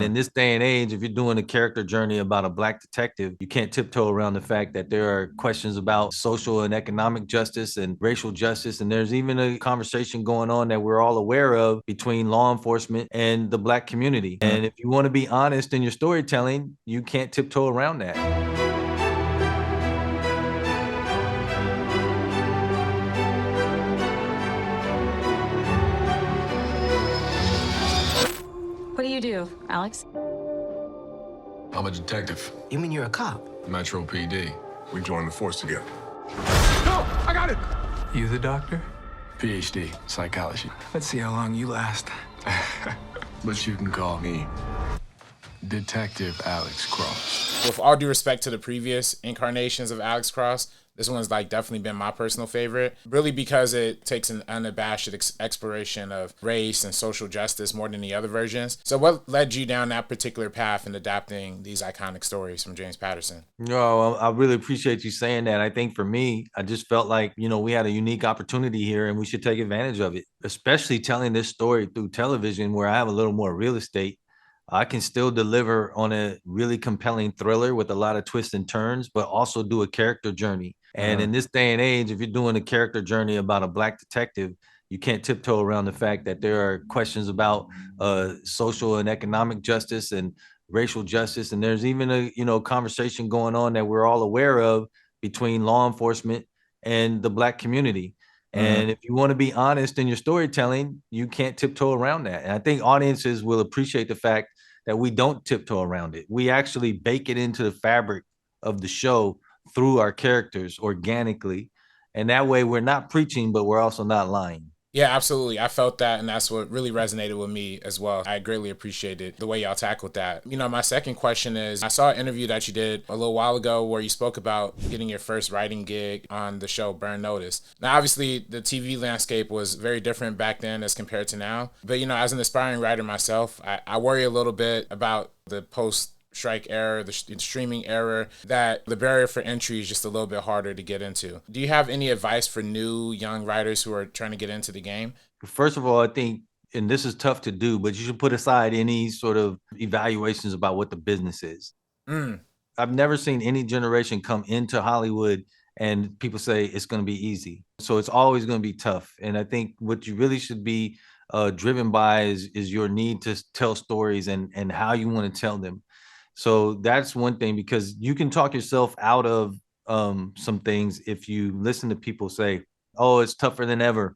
in this day and age, if you're doing a character journey about a black detective, you can't tiptoe around the fact that there are questions about social and economic justice and racial justice. And there's even a conversation going on that we're all aware of between law enforcement and the black community. And if you want to be honest in your storytelling, you can't tiptoe around that. What do you do, Alex? I'm a detective. You mean you're a cop? Metro PD. We joined the force together. No, I got it! You the doctor? PhD, psychology. Let's see how long you last. But you can call me Detective Alex Cross. With all due respect to the previous incarnations of Alex Cross, this one's like definitely been my personal favorite, really because it takes an unabashed exploration of race and social justice more than the other versions. So what led you down that particular path in adapting these iconic stories from James Patterson? No, I really appreciate you saying that. I think for me, I just felt like, we had a unique opportunity here and we should take advantage of it, especially telling this story through television where I have a little more real estate. I can still deliver on a really compelling thriller with a lot of twists and turns, but also do a character journey. And in this day and age, if you're doing a character journey about a black detective, you can't tiptoe around the fact that there are questions about social and economic justice and racial justice. And there's even a conversation going on that we're all aware of between law enforcement and the black community. And if you want to be honest in your storytelling, you can't tiptoe around that. And I think audiences will appreciate the fact that we don't tiptoe around it. We actually bake it into the fabric of the show through our characters organically. And that way we're not preaching, but we're also not lying. Yeah, absolutely. I felt that, and that's what really resonated with me as well. I greatly appreciated the way y'all tackled that. My second question is, I saw an interview that you did a little while ago where you spoke about getting your first writing gig on the show Burn Notice. Now, obviously, the TV landscape was very different back then as compared to now. But, as an aspiring writer myself, I worry a little bit about the post-strike era, the streaming era, that the barrier for entry is just a little bit harder to get into. Do you have any advice for new young writers who are trying to get into the game? First of all, I think, and this is tough to do, but you should put aside any sort of evaluations about what the business is. I've never seen any generation come into Hollywood and people say it's going to be easy. So it's always going to be tough. And I think what you really should be driven by is your need to tell stories and how you want to tell them. So that's one thing, because you can talk yourself out of some things if you listen to people say, oh, it's tougher than ever.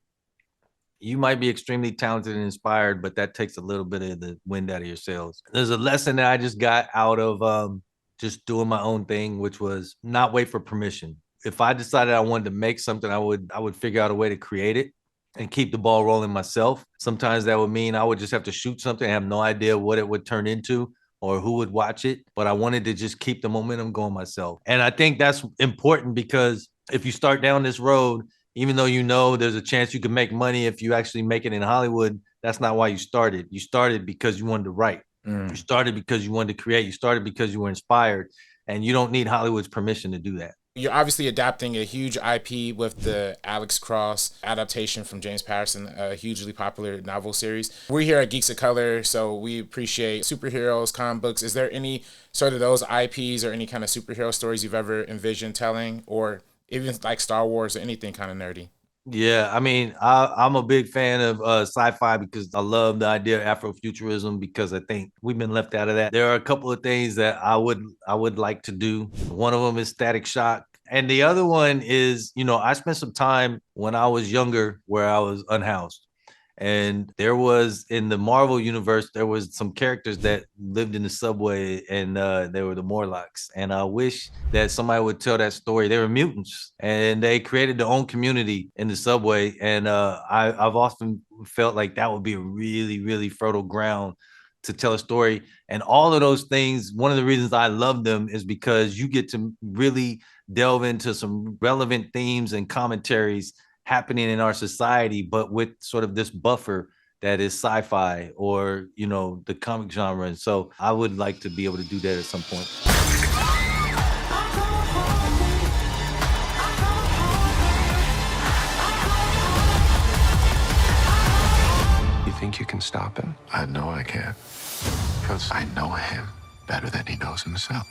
You might be extremely talented and inspired, but that takes a little bit of the wind out of your sails. There's a lesson that I just got out of just doing my own thing, which was not wait for permission. If I decided I wanted to make something, I would figure out a way to create it and keep the ball rolling myself. Sometimes that would mean I would just have to shoot something and have no idea what it would turn into or who would watch it, but I wanted to just keep the momentum going myself. And I think that's important, because if you start down this road, even though there's a chance you can make money if you actually make it in Hollywood, that's not why you started. You started because you wanted to write. You started because you wanted to create. You started because you were inspired, and you don't need Hollywood's permission to do that. You're obviously adapting a huge IP with the Alex Cross adaptation from James Patterson, a hugely popular novel series. We're here at Geeks of Color, so we appreciate superheroes, comic books. Is there any sort of those IPs or any kind of superhero stories you've ever envisioned telling, or even like Star Wars or anything kind of nerdy? Yeah, I mean, I'm a big fan of sci-fi because I love the idea of Afrofuturism, because I think we've been left out of that. There are a couple of things that I would like to do. One of them is Static Shock. And the other one is, I spent some time when I was younger where I was unhoused. And there was, in the Marvel universe, there was some characters that lived in the subway, and they were the Morlocks. And I wish that somebody would tell that story. They were mutants, and they created their own community in the subway. And I've often felt like that would be a really, really fertile ground to tell a story. And all of those things, one of the reasons I love them is because you get to really delve into some relevant themes and commentaries happening in our society, but with sort of this buffer that is sci-fi or, the comic genre. And so I would like to be able to do that at some point. You think you can stop him? I know I can. Because I know him better than he knows himself.